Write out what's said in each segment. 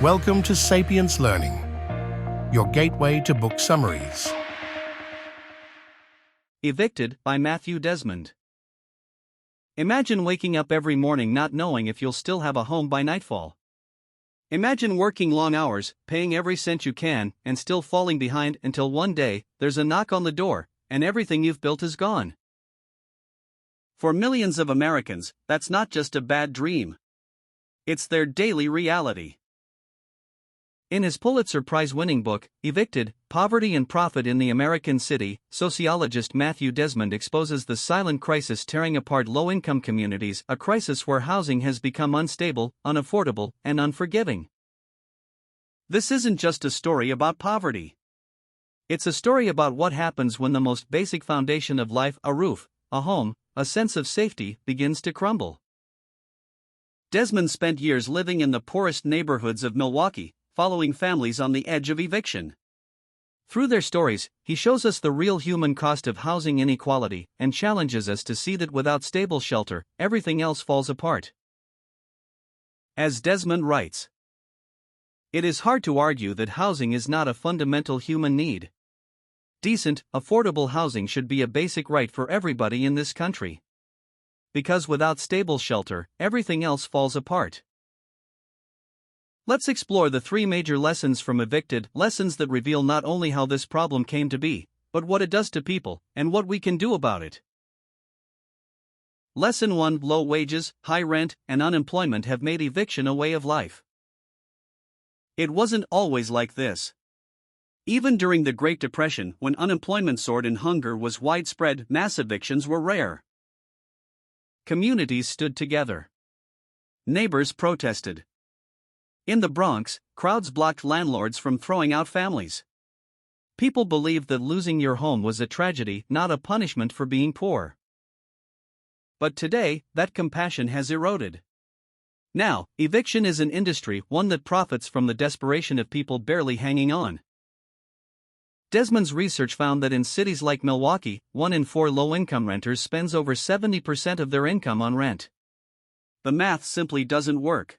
Welcome to Sapience Learning, your gateway to book summaries. Evicted by Desmond. Imagine waking up every morning not knowing if you'll still have a home by nightfall. Imagine working long hours, paying every cent you can, and still falling behind until one day, there's a knock on the door, and everything you've built is gone. For millions of Americans, that's not just a bad dream. It's their daily reality. In his Pulitzer Prize-winning book, Evicted, Poverty and Profit in the American City, sociologist Desmond exposes the silent crisis tearing apart low-income communities, a crisis where housing has become unstable, unaffordable, and unforgiving. This isn't just a story about poverty. It's a story about what happens when the most basic foundation of life, a roof, a home, a sense of safety, begins to crumble. Desmond spent years living in the poorest neighborhoods of Milwaukee, following families on the edge of eviction. Through their stories, he shows us the real human cost of housing inequality and challenges us to see that without stable shelter, everything else falls apart. As Desmond writes, "It is hard to argue that housing is not a fundamental human need. Decent, affordable housing should be a basic right for everybody in this country. Because without stable shelter, everything else falls apart." Let's explore the three major lessons from Evicted, lessons that reveal not only how this problem came to be, but what it does to people, and what we can do about it. Lesson 1: Low wages, high rent, and unemployment have made eviction a way of life. It wasn't always like this. Even during the Great Depression, when unemployment soared and hunger was widespread, mass evictions were rare. Communities stood together. Neighbors protested. In the Bronx, crowds blocked landlords from throwing out families. People believed that losing your home was a tragedy, not a punishment for being poor. But today, that compassion has eroded. Now, eviction is an industry, one that profits from the desperation of people barely hanging on. Desmond's research found that in cities like Milwaukee, 1 in 4 low-income renters spends over 70% of their income on rent. The math simply doesn't work.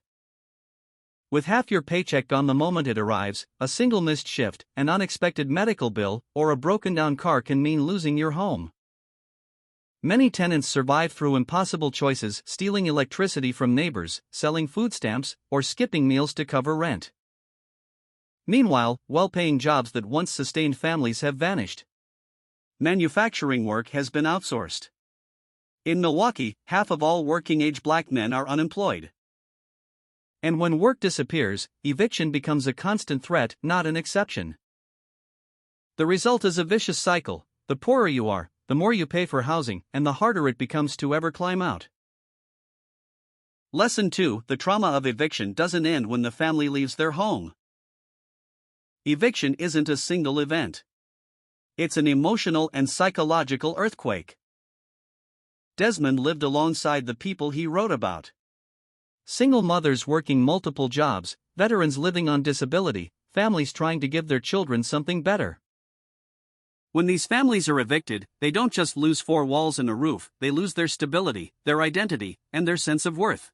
With half your paycheck gone the moment it arrives, a single missed shift, an unexpected medical bill, or a broken-down car can mean losing your home. Many tenants survive through impossible choices, stealing electricity from neighbors, selling food stamps, or skipping meals to cover rent. Meanwhile, well-paying jobs that once sustained families have vanished. Manufacturing work has been outsourced. In Milwaukee, half of all working-age black men are unemployed. And when work disappears, eviction becomes a constant threat, not an exception. The result is a vicious cycle: the poorer you are, the more you pay for housing, and the harder it becomes to ever climb out. Lesson 2: The trauma of eviction doesn't end when the family leaves their home. Eviction isn't a single event. It's an emotional and psychological earthquake. Desmond lived alongside the people he wrote about. Single mothers working multiple jobs, veterans living on disability, families trying to give their children something better. When these families are evicted, they don't just lose 4 walls and a roof, they lose their stability, their identity, and their sense of worth.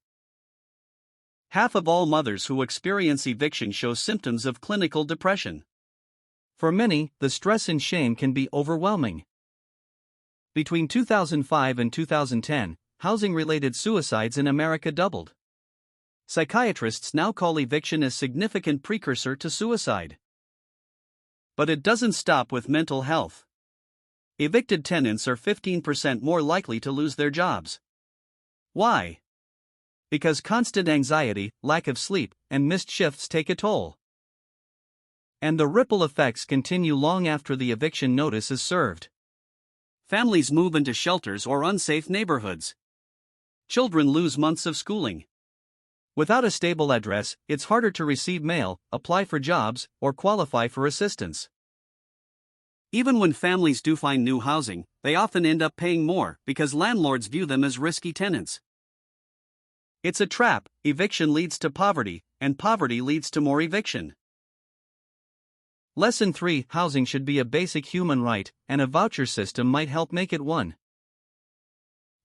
Half of all mothers who experience eviction show symptoms of clinical depression. For many, the stress and shame can be overwhelming. Between 2005 and 2010, housing-related suicides in America doubled. Psychiatrists now call eviction a significant precursor to suicide. But it doesn't stop with mental health. Evicted tenants are 15% more likely to lose their jobs. Why? Because constant anxiety, lack of sleep, and missed shifts take a toll. And the ripple effects continue long after the eviction notice is served. Families move into shelters or unsafe neighborhoods. Children lose months of schooling. Without a stable address, it's harder to receive mail, apply for jobs, or qualify for assistance. Even when families do find new housing, they often end up paying more because landlords view them as risky tenants. It's a trap: eviction leads to poverty, and poverty leads to more eviction. Lesson 3: Housing should be a basic human right, and a voucher system might help make it one.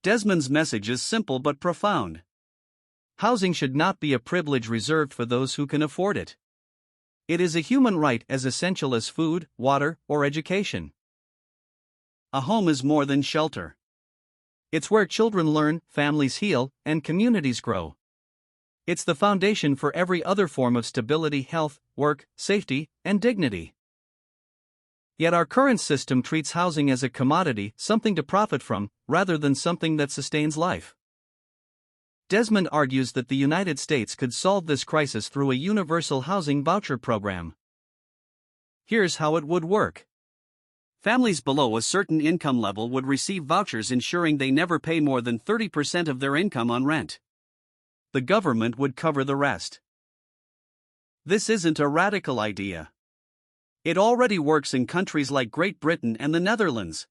Desmond's message is simple but profound. Housing should not be a privilege reserved for those who can afford it. It is a human right as essential as food, water, or education. A home is more than shelter. It's where children learn, families heal, and communities grow. It's the foundation for every other form of stability, health, work, safety, and dignity. Yet our current system treats housing as a commodity, something to profit from, rather than something that sustains life. Desmond argues that the United States could solve this crisis through a universal housing voucher program. Here's how it would work. Families below a certain income level would receive vouchers ensuring they never pay more than 30% of their income on rent. The government would cover the rest. This isn't a radical idea. It already works in countries like Great Britain and the Netherlands.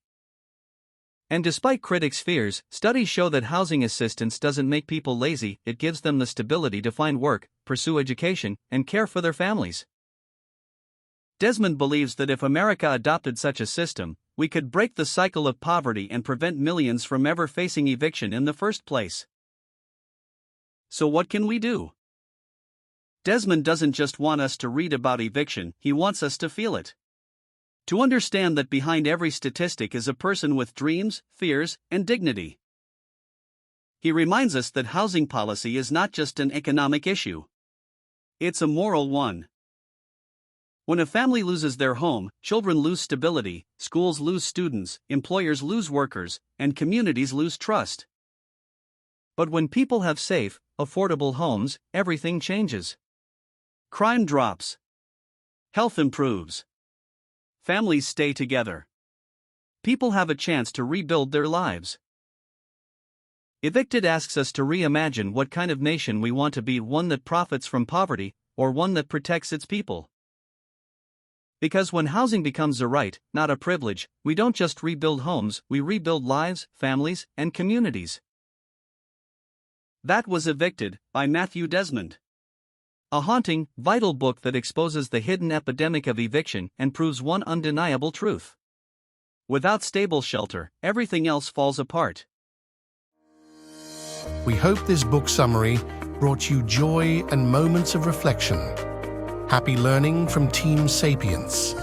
And despite critics' fears, studies show that housing assistance doesn't make people lazy, it gives them the stability to find work, pursue education, and care for their families. Desmond believes that if America adopted such a system, we could break the cycle of poverty and prevent millions from ever facing eviction in the first place. So what can we do? Desmond doesn't just want us to read about eviction, he wants us to feel it. To understand that behind every statistic is a person with dreams, fears, and dignity. He reminds us that housing policy is not just an economic issue. It's a moral one. When a family loses their home, children lose stability, schools lose students, employers lose workers, and communities lose trust. But when people have safe, affordable homes, everything changes. Crime drops. Health improves. Families stay together. People have a chance to rebuild their lives. Evicted asks us to reimagine what kind of nation we want to be, one that profits from poverty, or one that protects its people. Because when housing becomes a right, not a privilege, we don't just rebuild homes, we rebuild lives, families, and communities. That was Evicted, by Matthew Desmond. A haunting, vital book that exposes the hidden epidemic of eviction and proves one undeniable truth. Without stable shelter, everything else falls apart. We hope this book summary brought you joy and moments of reflection. Happy learning from Team Sapiens.